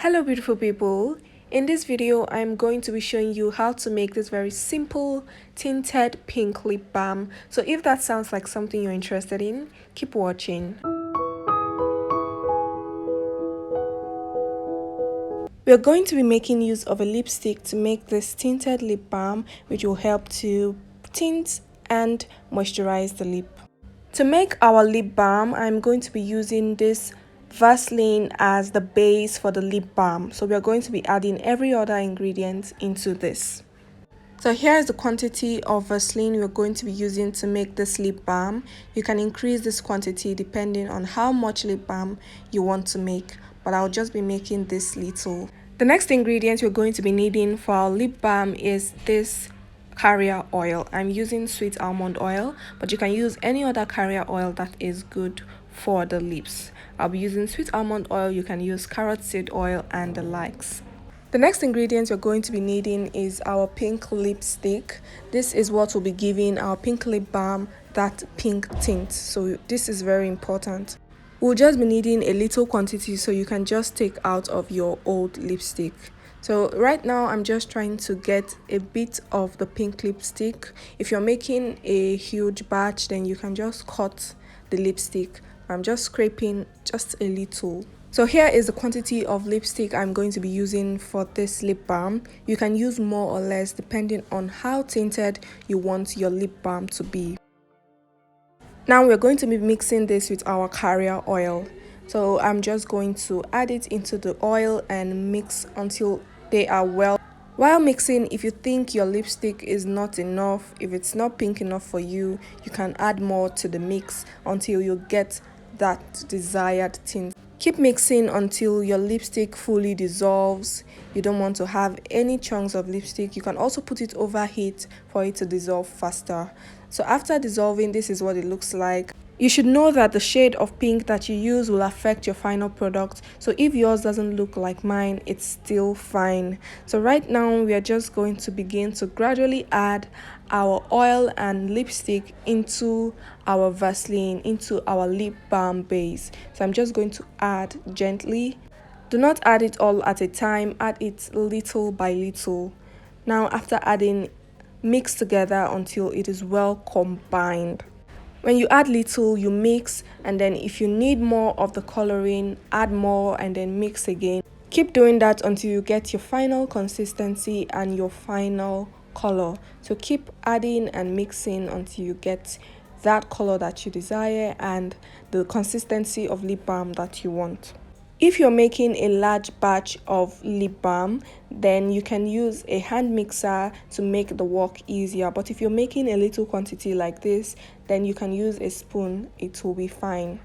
Hello beautiful people, in this video I'm going to be showing you how to make this very simple tinted pink lip balm. So if that sounds like something you're interested in, keep watching. We're going to be making use of a lipstick to make this tinted lip balm, which will help to tint and moisturize the lip. To make our lip balm, I'm going to be using this Vaseline as the base for the lip balm. So we are going to be adding every other ingredient into this. So here is the quantity of Vaseline we're going to be using to make this lip balm. You can increase this quantity depending on how much lip balm you want to make, but I'll just be making this little. The next ingredient we're going to be needing for our lip balm is this carrier oil. I'm using sweet almond oil, but you can use any other carrier oil that is good for the lips. I'll be using sweet almond oil. You can use carrot seed oil and the likes. The next ingredient you're going to be needing is our pink lipstick. This is what will be giving our pink lip balm that pink tint, so this is very important. We'll just be needing a little quantity, so you can just take out of your old lipstick. So right now I'm just trying to get a bit of the pink lipstick. If you're making a huge batch, then you can just cut the lipstick. I'm just scraping just a little. So here is the quantity of lipstick I'm going to be using for this lip balm. You can use more or less depending on how tinted you want your lip balm to be. Now we're going to be mixing this with our carrier oil. So I'm just going to add it into the oil and mix until they are well. While mixing, if you think your lipstick is not enough, if it's not pink enough for you, you can add more to the mix until you get that desired tint. Keep mixing until your lipstick fully dissolves. You don't want to have any chunks of lipstick. You can also put it over heat for it to dissolve faster. So after dissolving, this is what it looks like. You should know that the shade of pink that you use will affect your final product. So if yours doesn't look like mine, it's still fine. So right now we are just going to begin to gradually add our oil and lipstick into our Vaseline, into our lip balm base. So I'm just going to add gently. Do not add it all at a time, add it little by little. Now after adding, mix together until it is well combined. When you add little, you mix, and then if you need more of the coloring, add more and then mix again. Keep doing that until you get your final consistency and your final color. So keep adding and mixing until you get that color that you desire and the consistency of lip balm that you want. If you're making a large batch of lip balm, then you can use a hand mixer to make the work easier. But if you're making a little quantity like this, then you can use a spoon. It will be fine.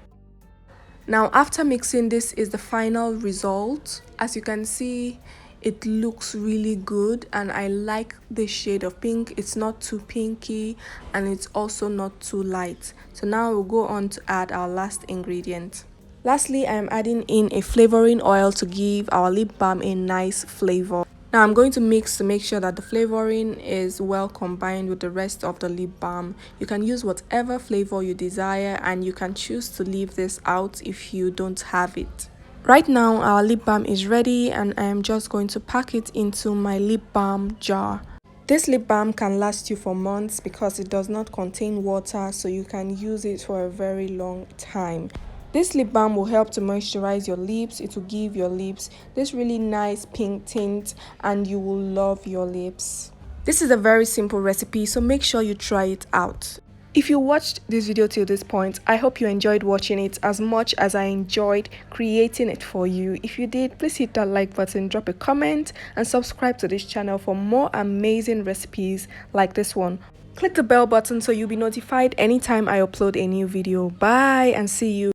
Now after mixing, this is the final result. As you can see, it looks really good and I like the shade of pink. It's not too pinky and it's also not too light. So now we'll go on to add our last ingredient. Lastly, I am adding in a flavoring oil to give our lip balm a nice flavor. Now I'm going to mix to make sure that the flavoring is well combined with the rest of the lip balm. You can use whatever flavor you desire and you can choose to leave this out if you don't have it. Right now our lip balm is ready and I am just going to pack it into my lip balm jar. This lip balm can last you for months because it does not contain water, so you can use it for a very long time. This lip balm will help to moisturize your lips. It will give your lips this really nice pink tint and you will love your lips. This is a very simple recipe, so make sure you try it out. If you watched this video till this point, I hope you enjoyed watching it as much as I enjoyed creating it for you. If you did, please hit that like button, drop a comment and subscribe to this channel for more amazing recipes like this one. Click the bell button so you'll be notified anytime I upload a new video. Bye and see you.